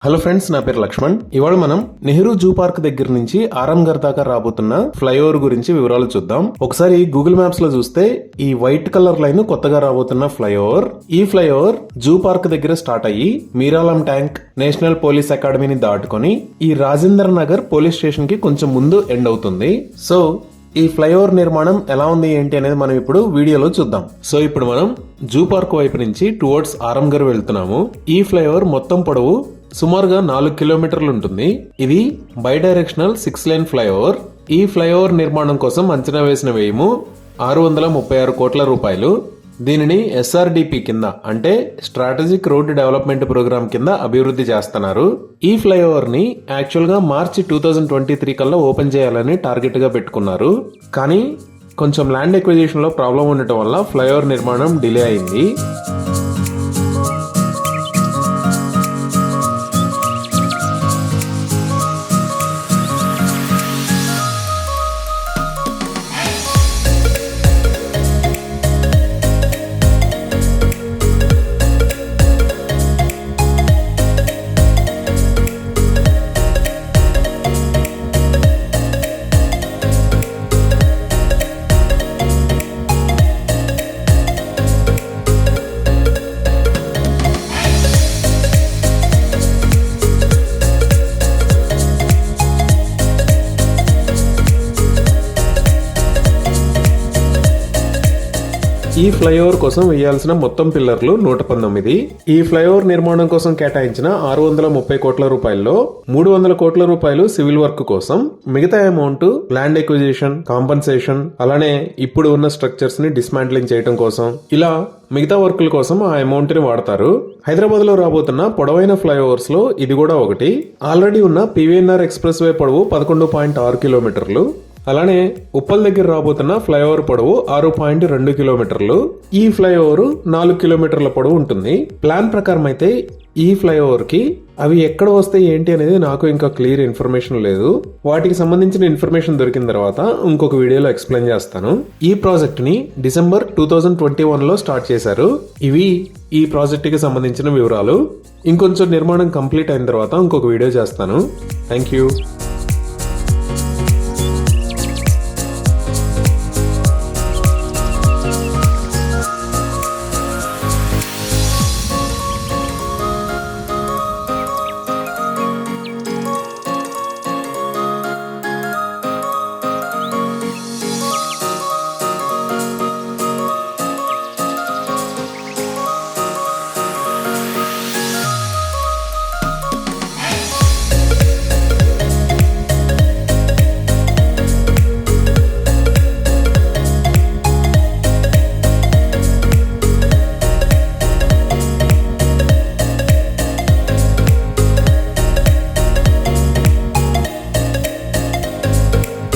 Hello friends, నా పేరు లక్ష్మణ్. ఇవాళ మనం నెహ్రూ జూ పార్క్ దగ్గర నుంచి ఆరాంఘర్ దాకా రాబోతున్న ఫ్లైఓవర్ గురించి వివరాలు చూద్దాం. ఒకసారి గూగుల్ మ్యాప్స్ లో చూస్తే ఈ వైట్ కలర్ లైన్ కొత్తగా రాబోతున్న ఫ్లైఓవర్. ఈ ఫ్లైఓవర్ జూ పార్క్ దగ్గర స్టార్ట్ అయ్యి మీరాలం ట్యాంక్, నేషనల్ పోలీస్ అకాడమీని దాటుకొని ఈ రాజేంద్ర నగర్ పోలీస్ స్టేషన్ కి కొంచెం ముందు ఎండ్ అవుతుంది. సో ఈ ఫ్లైఓవర్ నిర్మాణం ఎలా ఉంది ఏంటి అనేది మనం ఇప్పుడు వీడియోలో చూద్దాం. సో ఇప్పుడు మనం జూ పార్క్ వైపు నుంచి టువర్డ్స్ ఆరంఘర్ వెళ్తున్నాము. ఈ ఫ్లైఓవర్ మొత్తం పొడవు సుమారుగా 4 కిలోమీటర్లు ఉంటుంది. ఇది బై డైరెక్షనల్ 6 లేన్ ఫ్లైఓవర్. ఈ ఫ్లైఓవర్ నిర్మాణం కోసం అంచనా వేసిన వ్యయము 636 కోట్ల రూపాయలు. దీనిని ఎస్ఆర్డిపి కింద అంటే స్ట్రాటజిక్ రోడ్ డెవలప్మెంట్ ప్రోగ్రామ్ కింద అభివృద్ధి చేస్తున్నారు. ఈ ఫ్లైఓవర్ ని యాక్చువల్ గా మార్చి 2023 కల్లా ఓపెన్ చేయాలని టార్గెట్ గా పెట్టుకున్నారు. కానీ కొంచెం ల్యాండ్ ఎక్విజిషన్ లో ప్రాబ్లం ఉండటం వల్ల ఫ్లైఓవర్ నిర్మాణం డిలే అయింది. ఈ ఫ్లైఓవర్ కోసం వేయాల్సిన మొత్తం పిల్లర్లు 119. ఈ ఫ్లైఓవర్ నిర్మాణం కోసం కేటాయించిన 630 కోట్ల రూపాయల్లో 300 కోట్ల రూపాయలు సివిల్ వర్క్ కోసం, మిగతా అమౌంట్ ల్యాండ్ ఎక్విజిషన్, కాంపన్సేషన్, అలానే ఇప్పుడు ఉన్న స్ట్రక్చర్స్ ని డిస్మాంట్లింగ్ చేయడం కోసం, ఇలా మిగతా వర్కుల కోసం ఆ అమౌంట్ ని వాడతారు. హైదరాబాద్ లో రాబోతున్న పొడవైన ఫ్లైఓవర్స్ లో ఇది కూడా ఒకటి. ఆల్రెడీ ఉన్న పివిఎన్ఆర్ ఎక్స్ప్రెస్ వే పొడవు 11.6 కిలోమీటర్లు. అలానే ఉప్పల్ దగ్గర రాబోతున్న ఫ్లైఓవర్ పొడవు 6.2 కిలోమీటర్లు. ఈ ఫ్లైఓవర్ 4 కిలోమీటర్ల పొడవు ఉంటుంది. ప్లాన్ ప్రకారం అయితే ఈ ఫ్లైఓవర్ కి అవి ఎక్కడ వస్తాయి ఏంటి అనేది నాకు ఇంకా క్లియర్ ఇన్ఫర్మేషన్ లేదు. వాటికి సంబంధించిన ఇన్ఫర్మేషన్ దొరికిన తర్వాత ఇంకొక వీడియోలో ఎక్స్ప్లెయిన్ చేస్తాను. ఈ ప్రాజెక్ట్ ని డిసెంబర్ 2021 లో స్టార్ట్ చేశారు. ఇవి ఈ ప్రాజెక్ట్ కి సంబంధించిన వివరాలు. ఇంకొంచెం నిర్మాణం కంప్లీట్ అయిన తర్వాత ఇంకొక వీడియో చేస్తాను. Thank you.